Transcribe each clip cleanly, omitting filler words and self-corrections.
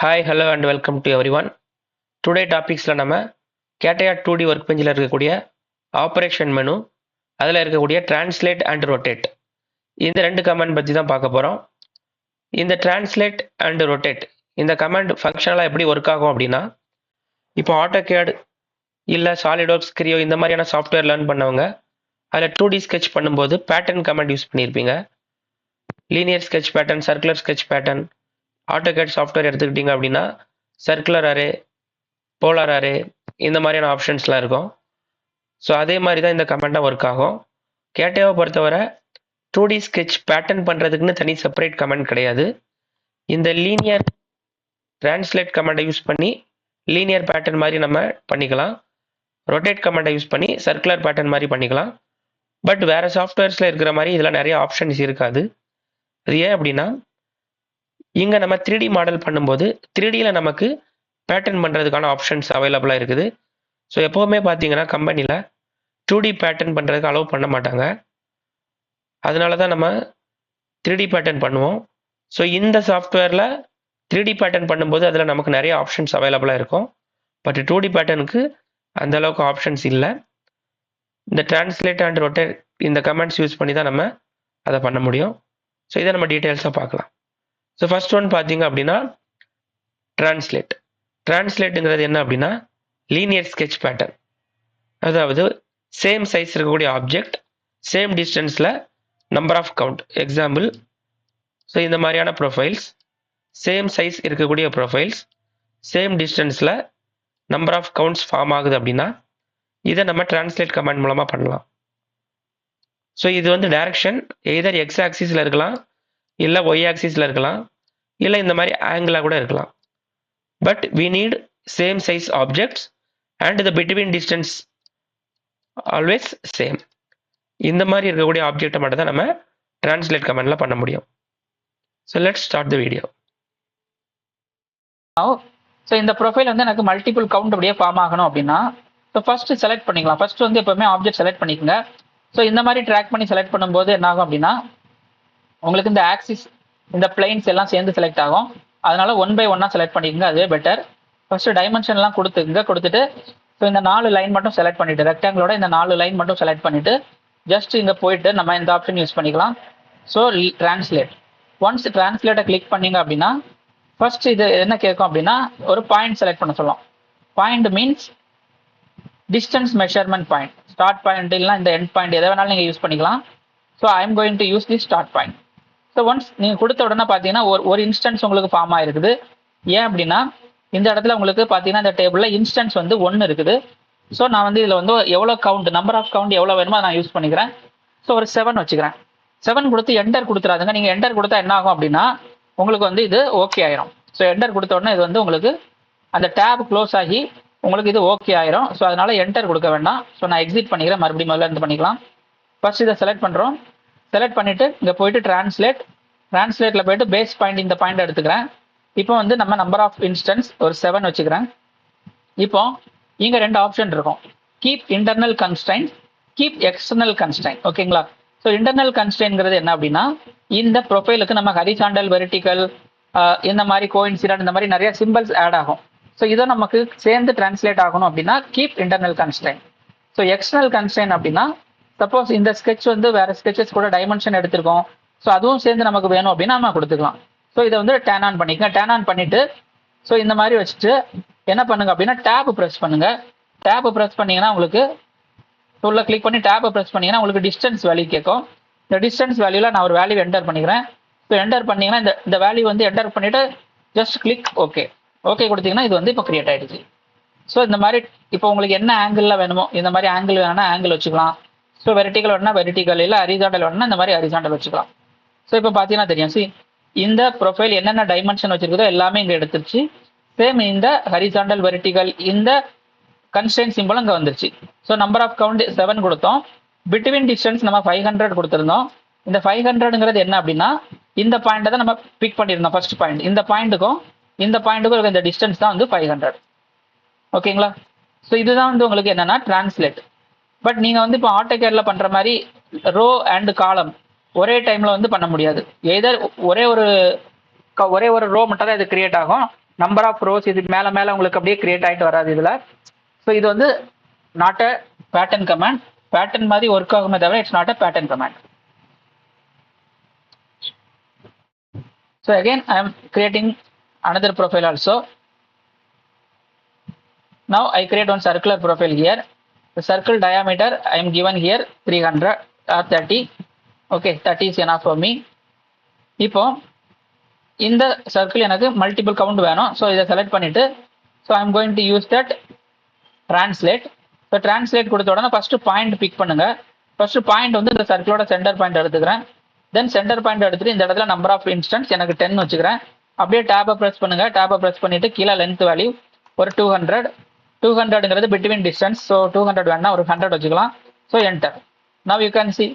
Hi hello and welcome to everyone. Today டாபிக்ஸில் நம்ம கேட்டையா 2D ஒர்க் பெஞ்சில் இருக்கக்கூடிய ஆப்ரேஷன் மெனு, அதில் இருக்கக்கூடிய டிரான்ஸ்லேட் அண்ட் ரொட்டேட், இந்த ரெண்டு கமெண்ட் பற்றி தான் பார்க்க போகிறோம். இந்த டிரான்ஸ்லேட் அண்ட் ரொட்டேட் இந்த கமெண்ட் ஃபங்க்ஷனலாக எப்படி ஒர்க் ஆகும் அப்படின்னா, இப்போ ஆட்டோகேட் இல்லை சாலிட்வொர்க்ஸ், கிரியோ இந்த மாதிரியான சாஃப்ட்வேர் லேர்ன் பண்ணவங்க அதில் 2D ஸ்கெட்ச் பண்ணும்போது பேட்டர்ன் கமெண்ட் யூஸ் பண்ணியிருப்பீங்க. Linear sketch pattern, circular sketch pattern. AutoCAD software எடுத்துக்கிட்டிங்க அப்படின்னா சர்க்குலர் அரே, போலார் அரே, இந்த மாதிரியான ஆப்ஷன்ஸ்லாம் இருக்கும். ஸோ அதே மாதிரி தான் இந்த கமெண்ட்டாக ஒர்க் ஆகும். கேட்டையாவை பொறுத்தவரை 2D ஸ்கெட்ச் பேட்டர்ன் பண்ணுறதுக்குன்னு தனி செப்பரேட் கமெண்ட் கிடையாது. இந்த லீனியர் டிரான்ஸ்லேட் கமெண்டை யூஸ் பண்ணி லீனியர் பேட்டர்ன் மாதிரி நம்ம பண்ணிக்கலாம். ரொட்டேட் கமெண்டை யூஸ் பண்ணி சர்க்குலர் பேட்டர்ன் மாதிரி பண்ணிக்கலாம். பட் வேறு சாஃப்ட்வேர்ஸில் இருக்கிற மாதிரி இதில் நிறைய ஆப்ஷன்ஸ் இருக்காது. அது ஏன் அப்படின்னா, இங்கே நம்ம 3D மாடல் பண்ணும்போது 3Dயில் நமக்கு பேட்டர்ன் பண்ணுறதுக்கான ஆப்ஷன்ஸ் அவைலபிளாக இருக்குது. ஸோ எப்போவுமே பார்த்தீங்கன்னா கம்பெனியில் 2D பேட்டர்ன் பண்ணுறதுக்கு அலோவ் பண்ண மாட்டாங்க. அதனால தான் நம்ம 3D பேட்டர்ன் பண்ணுவோம். ஸோ இந்த சாஃப்ட்வேரில் 3D பேட்டர்ன் பண்ணும்போது அதில் நமக்கு நிறைய ஆப்ஷன்ஸ் அவைலபிளாக இருக்கும். பட் 2D பேட்டர்னுக்கு அந்தளவுக்கு ஆப்ஷன்ஸ் இல்லை. இந்த டிரான்ஸ்லேட் அண்ட் ரொட்டேட் இந்த கமெண்ட்ஸ் யூஸ் பண்ணி தான் நம்ம அதை பண்ண முடியும். ஸோ இதை நம்ம டீட்டெயில்ஸாக பார்க்கலாம். ஸோ ஃபர்ஸ்ட் ஒன் பார்த்தீங்க அப்படின்னா டிரான்ஸ்லேட். டிரான்ஸ்லேட்டுங்கிறது என்ன அப்படின்னா லீனியர் ஸ்கெட்ச் பேட்டர்ன். அதாவது சேம் சைஸ் இருக்கக்கூடிய ஆப்ஜெக்ட், சேம் டிஸ்டன்ஸில் number of count. Example, so இந்த மாதிரியான ப்ரொஃபைல்ஸ், சேம் சைஸ் இருக்கக்கூடிய ப்ரொஃபைல்ஸ், சேம் டிஸ்டன்ஸில் நம்பர் ஆஃப் கவுண்ட்ஸ் ஃபார்ம் ஆகுது அப்படின்னா இதை நம்ம டிரான்ஸ்லேட் கமெண்ட் மூலமாக பண்ணலாம். ஸோ இது வந்து டைரக்ஷன் எய்தர் எக்ஸ் ஆக்சிஸில் இருக்கலாம், இல்லை ஒய் ஆக்சிஸில் இருக்கலாம், இல்லை இந்த மாதிரி ஆங்கிளாக கூட இருக்கலாம். But we need same size objects and the between distance always same. இந்த மாதிரி இருக்கக்கூடிய ஆப்ஜெக்டை மட்டும் தான் நம்ம டிரான்ஸ்லேட் கமெண்ட்ல பண்ண முடியும். So let's start the video. So இந்த ப்ரொஃபைல் வந்து எனக்கு மல்டிபிள் கவுண்ட் அப்படியே ஃபார்ம் ஆகணும் அப்படின்னா, ஸோ ஃபர்ஸ்ட் செலக்ட் பண்ணிக்கலாம். ஃபர்ஸ்ட் வந்து எப்பவுமே ஆப்ஜெக்ட் செலக்ட் பண்ணிக்கோங்க. ஸோ இந்த மாதிரி ட்ராக் பண்ணி செலக்ட் பண்ணும்போது என்ன ஆகும் அப்படின்னா, உங்களுக்கு இந்த ஆக்சிஸ், இந்த பிளைன்ஸ் எல்லாம் சேர்ந்து செலக்ட் ஆகும். அதனால 1 by 1 செலக்ட் பண்ணிக்கோங்க, அதுவே பெட்டர். ஃபர்ஸ்ட் டைமென்ஷன்லாம் கொடுத்துட்டு ஸோ இந்த 4 லைன் மட்டும் செலக்ட் பண்ணிட்டு, ரெக்டாங்கிளோட இந்த 4 லைன் மட்டும் செலக்ட் பண்ணிட்டு ஜஸ்ட் இங்கே போயிட்டு நம்ம இந்த ஆப்ஷன் யூஸ் பண்ணிக்கலாம். So translate. ஒன்ஸ் டிரான்ஸ்லேட்டை கிளிக் பண்ணீங்க அப்படின்னா ஃபர்ஸ்ட் இது என்ன கேட்கும் அப்படின்னா, ஒரு பாயிண்ட் செலக்ட் பண்ண சொல்லலாம். Point means distance measurement point. Start point இல்லைனா இந்த எண்ட் பாயிண்ட் எதை வேணாலும் நீங்கள் யூஸ் பண்ணிக்கலாம். So I am going to use the start point. So once நீங்கள் கொடுத்த உடனே பார்த்தீங்கன்னா ஒரு இன்ஸ்டன்ஸ் உங்களுக்கு ஃபார்ம் ஆயிருக்குது. ஏன் அப்படின்னா இந்த இடத்துல உங்களுக்கு பார்த்தீங்கன்னா இந்த டேபிளில் இன்ஸ்டன்ஸ் வந்து 1 இருக்குது. ஸோ நான் வந்து இதில் வந்து எவ்வளோ கவுண்ட், நம்பர் ஆஃப் கவுண்ட் எவ்வளோ வேணுமோ நான் யூஸ் பண்ணிக்கிறேன். ஸோ ஒரு 7 வச்சுக்கிறேன். 7 கொடுத்து என்டர் கொடுத்துறாதுங்க. நீங்கள் என்டர் கொடுத்தா என்ன ஆகும் அப்படின்னா உங்களுக்கு வந்து இது ஓகே ஆயிரும். ஸோ என்டர் கொடுத்த உடனே இது வந்து உங்களுக்கு அந்த டேப் க்ளோஸ் ஆகி உங்களுக்கு இது ஓகே ஆயிரும். ஸோ அதனால என்டர் கொடுக்க வேண்டாம். ஸோ நான் எக்ஸிட் பண்ணிக்கிறேன், மறுபடியும் முதல்ல இருந்து பண்ணிக்கலாம். ஃபர்ஸ்ட் இதை செலக்ட் பண்ணுறோம். செலக்ட் பண்ணிட்டு இங்கே போயிட்டு டிரான்ஸ்லேட்ல போயிட்டு பேஸ் பாயிண்ட் இந்த பாயிண்ட் எடுத்துக்கிறேன். இப்போ வந்து நம்ம நம்பர் ஆஃப் இன்ஸ்டன்ஸ் ஒரு 7 வச்சுக்கிறேன். இப்போ இங்கே 2 ஆப்ஷன் இருக்கும். Keep internal constraint, keep external constraint. ஓகேங்களா? ஸோ இன்டர்னல் கன்ஸ்ட்ரைன்ட்ங்கிறது என்ன அப்படின்னா, இந்த ப்ரொஃபைலுக்கு நம்ம ஹரிசாண்டல், வெர்டிக்கல், இந்த மாதிரி கோஇன்சிடென்ட், இந்த மாதிரி நிறைய சிம்பிள்ஸ் ஆட் ஆகும். ஸோ இதை நமக்கு சேர்ந்து டிரான்ஸ்லேட் ஆகணும் அப்படின்னா keep internal constraint. So external constraint அப்படின்னா, சப்போஸ் இந்த ஸ்கெட்ச் வந்து வேற ஸ்கெட்சஸ் கூட டைமென்ஷன் எடுத்திருக்கோம், ஸோ அதுவும் சேர்ந்து நமக்கு வேணும் அப்படின்னா நம்ம கொடுத்துக்கலாம். ஸோ இதை வந்து டேன் ஆன் பண்ணிக்கங்க. டேன் ஆன் பண்ணிட்டு ஸோ இந்த மாதிரி வச்சுட்டு என்ன பண்ணுங்க அப்படின்னா டேப் ப்ரெஸ் பண்ணுங்க. டேப் ப்ரெஸ் பண்ணீங்கன்னா உங்களுக்கு உள்ள கிளிக் பண்ணி டேப்பை ப்ரெஸ் பண்ணீங்கன்னா உங்களுக்கு டிஸ்டன்ஸ் வேல்யூ கேட்கும். இந்த டிஸ்டன்ஸ் வேல்யூல நான் ஒரு வேல்யூ என்டர் பண்ணிக்கிறேன். ஸோ என்டர் பண்ணீங்கன்னா இந்த வேல்யூ வந்து என்டர் பண்ணிட்டு ஜஸ்ட் கிளிக் ஓகே. ஓகே கொடுத்தீங்கன்னா இது வந்து இப்போ கிரியேட் ஆயிடுச்சு. ஸோ இந்த மாதிரி இப்போ உங்களுக்கு என்ன ஆங்கிளில் வேணுமோ, இந்த மாதிரி ஆங்கிள் வேணும்னா ஆங்கிள் வச்சுக்கலாம். ஸோ வெர்டிக்கல் வேணும்னா வெர்டிக்கல், இல்லை ஹரிசாண்டல் வேணும்னா இந்த மாதிரி ஹரிசாண்டல் வச்சுக்கலாம். ஸோ இப்போ பார்த்தீங்கன்னா தெரியும், இந்த ப்ரொஃபைல் என்னென்ன டைமென்ஷன் வச்சிருக்கோ எல்லாமே இங்கே எடுத்துருச்சு. சேம் இந்த ஹரிசாண்டல், வெர்டிக்கல், இந்த கன்ஸ்ட்ரெயின்ட் சிம்பிள் அங்கே வந்துருச்சு. ஸோ நம்பர் ஆஃப் கவுண்ட் 7 கொடுத்தோம். பிட்வீன் டிஸ்டன்ஸ் நம்ம 500 கொடுத்துருந்தோம். இந்த 500ங்கிறது என்ன அப்படின்னா இந்த பாயிண்ட்டை தான் நம்ம பிக் பண்ணியிருந்தோம். ஃபர்ஸ்ட் பாயிண்ட், இந்த பாயிண்ட்டுக்கும் இந்த டிஸ்டன்ஸ் தான் வந்து 500. ஓகேங்களா? ஸோ இதுதான் வந்து உங்களுக்கு என்னன்னா டிரான்ஸ்லேட். பட் நீங்கள் வந்து இப்போ ஆட்டோகேடில் பண்ணுற மாதிரி ரோ அண்ட் காலம் ஒரே டைமில் வந்து பண்ண முடியாது. எதர் ஒரே ஒரு ரோ மட்டும் தான் இது கிரியேட் ஆகும். நம்பர் ஆஃப் ரோஸ் இது மேலே மேலே உங்களுக்கு அப்படியே கிரியேட் ஆகிட்டு வராது இதில். ஸோ இது வந்து not a pattern command. Pattern மாதிரி ஒர்க் ஆகுமே தவிர it's not a pattern command. So again I am creating another profile also. Now I create one circular profile here. The circle diameter I am given here 300 or 30. Okay, 30 is enough for me. இப்போ இந்த circle எனக்கு multiple count வேணும். So இதை select பண்ணிட்டு so I am going to use that translate. So translate கொடுத்த உடனே first point big பண்ணுங்க. First point வந்து இந்த சர்க்கிளோட சென்டர் பாயிண்ட் எடுத்துக்கிறேன். தென் சென்டர் பாயிண்ட் எடுத்துட்டு இந்த இடத்துல நம்பர் ஆஃப் இன்ஸ்டன்ஸ் எனக்கு 10 வச்சுக்கிறேன். அப்படியே டேபை ப்ரெஸ் பண்ணுங்க. டேபை ப்ரெஸ் பண்ணிட்டு கீழே லென்த் வேல்யூ ஒரு 200. 200ங்கிறது பிட்வீன் டிஸ்டன்ஸ். ஸோ 200 வேணா ஒரு 100 வச்சுக்கலாம். So enter. Now you can see.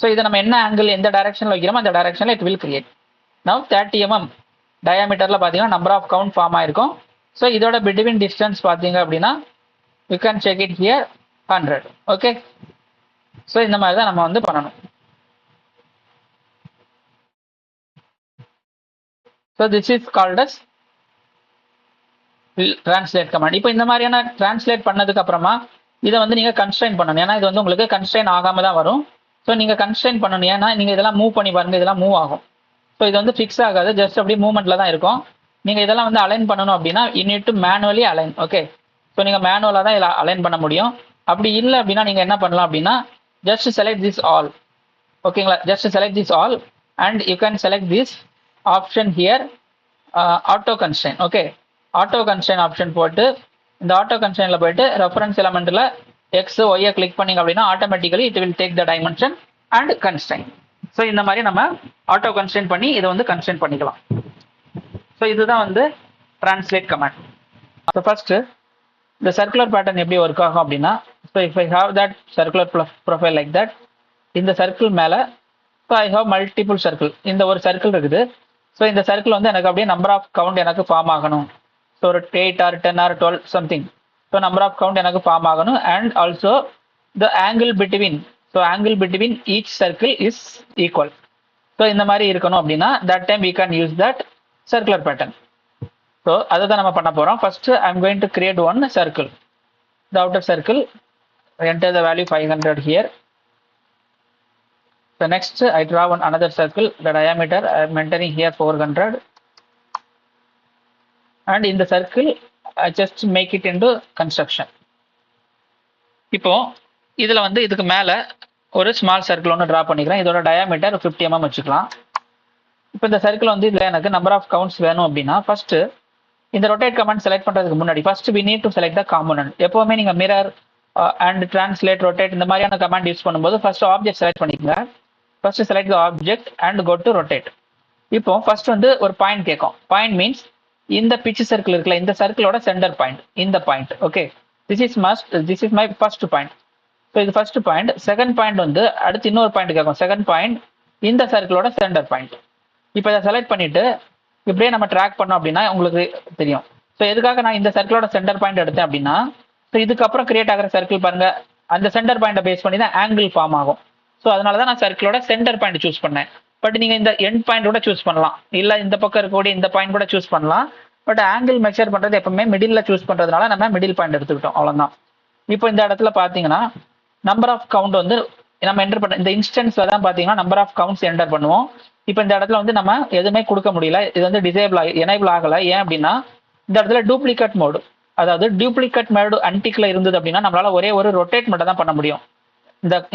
So இதை நம்ம என்ன ஆங்கிள் எந்த டைரக்ஷனில் வைக்கிறோமோ அந்த டைரக்ஷனில் it will create. Now 30 mm டயாமீட்டரில் பார்த்தீங்கன்னா நம்பர் ஆஃப் கவுண்ட் ஃபார்ம் ஆயிருக்கும். ஸோ இதோட பிட்வீன் டிஸ்டன்ஸ் பார்த்தீங்க அப்படின்னா you can check it here 100. Okay, so இந்த மாதிரி தான் நம்ம வந்து பண்ணணும். So this is called as translate command. இப்போ இந்த மாதிரியான translate பண்ணதுக்கு அப்புறமா இதை வந்து நீங்க கன்ஸ்ட்ரெயின் பண்ணணும். ஏன்னா இது வந்து உங்களுக்கு கன்ஸ்ட்ரெயின் ஆகாம தான் வரும். ஸோ நீங்க கன்ஸ்ட்ரெயின் பண்ணணும். ஏன்னா நீங்க இதெல்லாம் மூவ் பண்ணி பாருங்க, இதெல்லாம் மூவ் ஆகும். ஸோ இது வந்து ஃபிக்ஸ் ஆகாது, ஜஸ்ட் அப்படி மூவ்மெண்ட்ல தான் இருக்கும். நீங்க இதெல்லாம் வந்து அலைன் பண்ணணும் அப்படின்னா you need to manually align. Okay, so நீங்க மேனுவலா தான் இதில் அலைன் பண்ண முடியும். அப்படி இல்லை அப்படின்னா நீங்க என்ன பண்ணலாம் அப்படின்னா ஜஸ்ட் செலக்ட் திஸ் ஆல். ஓகேங்களா, just select this all and you can select this option here auto constraint. Okay, auto constraint option போட்டு இந்த ஆட்டோ கன்ஸ்ட்ரெயின்ல போயிட்டு ரெஃபரன்ஸ் எலமெண்ட்ல எக்ஸ் ஒய்யை கிளிக் பண்ணிங்க அப்படின்னா automatically it will take the dimension and constraint. So இந்த மாதிரி நம்ம ஆட்டோ கன்ஸ்ட்ரெயின் பண்ணி இதை வந்து கன்ஸ்ட்ரெயின் பண்ணிக்கலாம். ஸோ இதுதான் வந்து டிரான்ஸ்லேட் கமாண்ட். ஸோ ஃபர்ஸ்ட் இந்த சர்க்குலர் பேட்டர்ன் எப்படி ஒர்க் ஆகும் அப்படின்னா so if I have that circular profile like that, இந்த சர்க்கிள் மேலே so I have multiple circle. இந்த ஒரு சர்க்கிள் இருக்குது. ஸோ இந்த சர்க்கிள் வந்து எனக்கு அப்படியே நம்பர் ஆஃப் கவுண்ட் எனக்கு ஃபார்ம் ஆகணும். ஸோ ஒரு 8 or 10 or 12 something. So number of count எனக்கு ஃபார்ம் ஆகணும். And also the angle between, so angle between each circle is equal. So இந்த மாதிரி இருக்கணும் அப்படின்னா that time we can use that circular pattern. So அதை தான் நம்ம பண்ண போகிறோம். First I am going to create one circle. The outer circle, enter the value 500 here. So next I draw another circle. The diameter I am entering here 400, and in the circle I just make it into construction. இப்போ இதுல வந்து இதுக்கு மேல ஒரு small circle ஒன்று draw பண்ணிக்கிறேன். இதோட diameter 50 mm வச்சுக்கலாம். இப்போ இந்த சர்க்கிள் வந்து இதுல எனக்கு நம்பர் ஆஃப் கவுண்ட்ஸ் வேணும் அப்படின்னா ஃபர்ஸ்ட் இந்த ரொட்டேட் கமாண்ட் செலக்ட் பண்றதுக்கு முன்னாடி first we need to select the component. எப்பவுமே நீங்க மிரர் அண்ட் டிரான்ஸ்லேட் ரொட்டேட் இந்த மாதிரியான கமாண்ட் யூஸ் பண்ணும்போது ஃபர்ஸ்ட் ஆப்ஜெக்ட் செலக்ட் பண்ணிக்கங்க. First select the object and go to rotate. இப்போ ஃபர்ஸ்ட் வந்து ஒரு பாயிண்ட் கேட்கும். பாயிண்ட் மீன்ஸ் இந்த பிட்ச் சர்க்கிள் இருக்குல்ல, இந்த சர்க்கிளோட சென்டர் பாயிண்ட் இந்த point. Okay, this is my first point. So இது ஃபர்ஸ்ட் பாயிண்ட். செகண்ட் பாயிண்ட் வந்து அடுத்து இன்னொரு பாயிண்ட் கேட்கும். செகண்ட் பாயிண்ட் இந்த சர்க்கிளோட சென்டர் பாயிண்ட். இப்போ இதை செலக்ட் பண்ணிட்டு இப்படியே நம்ம ட்ராக் பண்ணோம் அப்படின்னா உங்களுக்கு தெரியும். ஸோ எதுக்காக நான் இந்த சர்க்கிளோட சென்டர் பாயிண்ட் எடுத்தேன் அப்படின்னா ஸோ இதுக்கப்புறம் கிரியேட் ஆகிற சர்க்கிள் பாருங்க, அந்த சென்டர் பாயிண்டை பேஸ் பண்ணி தான் ஆங்கிள் ஃபார்ம் ஆகும். ஸோ அதனால தான் நான் சர்க்கிளோட சென்டர் பாயிண்ட் சூஸ் பண்ணேன். பட் நீங்கள் இந்த எண்ட் பாயிண்ட் கூட சூஸ் பண்ணலாம், இல்லை இந்த பக்கம் இருக்கக்கூடிய இந்த பாயிண்ட் கூட சூஸ் பண்ணலாம். பட் ஆங்கிள் மெஷர் பண்ணுறது எப்பவுமே மிடில் சூஸ் பண்ணுறதுனால நம்ம மிடில் பாயிண்ட் எடுத்துக்கிட்டோம், அவ்வளோதான். இப்போ இந்த இடத்துல பார்த்தீங்கன்னா நம்பர் ஆஃப் கவுண்ட் வந்து நம்ம என்டர் பண்ண இந்த இன்ஸ்டன்ஸ்ல தான் பார்த்தீங்கன்னா நம்பர் ஆஃப் கவுண்ட்ஸ் என்டர் பண்ணுவோம். இப்போ இந்த இடத்துல வந்து நம்ம எதுவுமே கொடுக்க முடியல, இது வந்து எனேபிள் ஆகலை. ஏன் அப்படின்னா இந்த இடத்துல டூப்ளிகேட் மோடு, அதாவது டூப்ளிகேட் மோடு அன்டிக்ல இருந்தது அப்படின்னா நம்மளால ஒரே ஒரு ரொட்டேட் மட்டும் தான் பண்ண முடியும்.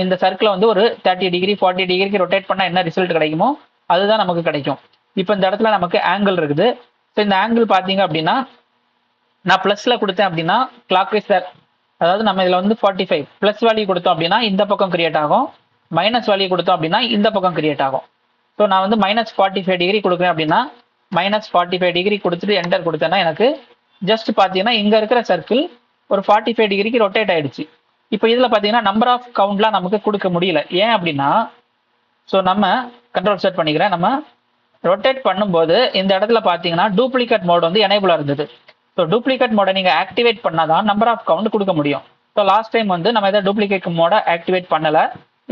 இந்த சர்க்கிளை வந்து ஒரு 30 டிகிரி 40 டிகிரிக்கு ரொட்டேட் பண்ணா என்ன ரிசல்ட் கிடைக்குமோ அதுதான் நமக்கு கிடைக்கும். இப்போ இந்த இடத்துல நமக்கு ஆங்கிள் இருக்குது. ஸோ இந்த ஆங்கிள் பார்த்தீங்க அப்படின்னா நான் பிளஸ்ல கொடுத்தேன் அப்படின்னா கிளாக் வைஸ், அதாவது நம்ம இதில் வந்து 45 பிளஸ் வேல்யூ கொடுத்தோம் அப்படின்னா இந்த பக்கம் கிரியேட் ஆகும், மைனஸ் வேல்யூ கொடுத்தோம் அப்படின்னா இந்த பக்கம் கிரியேட் ஆகும். ஸோ நான் வந்து -45 டிகிரி கொடுக்குறேன் அப்படின்னா -45 டிகிரி கொடுத்துட்டு என்டர் கொடுத்தேன்னா எனக்கு ஜஸ்ட் பார்த்தீங்கன்னா இங்க இருக்கிற சர்க்கிள் ஒரு 45 டிகிரிக்கு ரொட்டேட் ஆயிடுச்சு. இப்போ இதில் பார்த்தீங்கன்னா நம்பர் ஆஃப் கவுண்ட்லாம் நமக்கு கொடுக்க முடியல. ஏன் அப்படின்னா ஸோ நம்ம கண்ட்ரோல் செட் பண்ணிக்கிறேன். நம்ம ரொட்டேட் பண்ணும்போது இந்த இடத்துல பார்த்தீங்கன்னா டூப்ளிகேட் மோட் வந்து எனேபிளாக இருந்தது. ஸோ டூப்ளிகேட் மோடை நீங்கள் ஆக்டிவேட் பண்ணாதான் நம்பர் ஆஃப் கவுண்ட் கொடுக்க முடியும். ஸோ லாஸ்ட் டைம் வந்து நம்ம எதாவது டூப்ளிகேட் மோடை ஆக்டிவேட் பண்ணலை.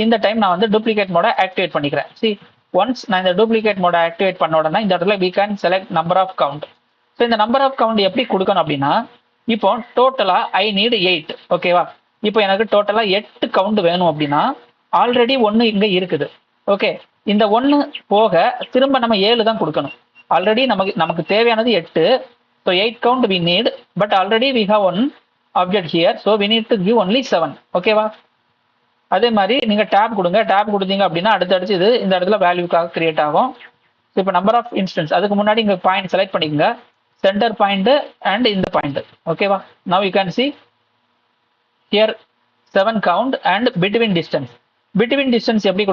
இந்த டைம் நான் வந்து டூப்ளிகேட் மோடை ஆக்டிவேட் பண்ணிக்கிறேன். சி ஒன்ஸ் நான் இந்த டூப்ளிகேட் மோடை ஆக்டிவேட் பண்ண உடனே இந்த இடத்துல we can select number of count. So இந்த நம்பர் ஆஃப் கவுண்ட் எப்படி கொடுக்கணும் அப்படின்னா, இப்போ டோட்டலா ஐ நீட் 8, ஓகேவா? இப்போ எனக்கு டோட்டலா 8 கவுண்ட் வேணும் அப்படின்னா ஆல்ரெடி 1 இங்க இருக்குது. ஓகே, இந்த 1 போக திரும்ப நம்ம 7 தான் கொடுக்கணும். ஆல்ரெடி நமக்கு தேவையானது 8. So 8 count we need, but already we have one object here, so we need to give only 7. ஓகேவா? அதே மாதிரி நீங்க டேப் கொடுங்க. டேப் கொடுத்தீங்க அப்படின்னா அடுத்தடுத்து இது இந்த இடத்துல வேல்யூக்காக கிரியேட் ஆகும். இப்போ நம்பர் ஆஃப் இன்ஸ்டன்ஸ், அதுக்கு முன்னாடி இங்க பாயிண்ட் செலக்ட் பண்ணிக்கோங்க, சென்டர் பாயிண்ட் அண்ட் இந்த பாயிண்ட். ஓகேவா? Now you can see here 7 count and between distance. Between distance எப்படி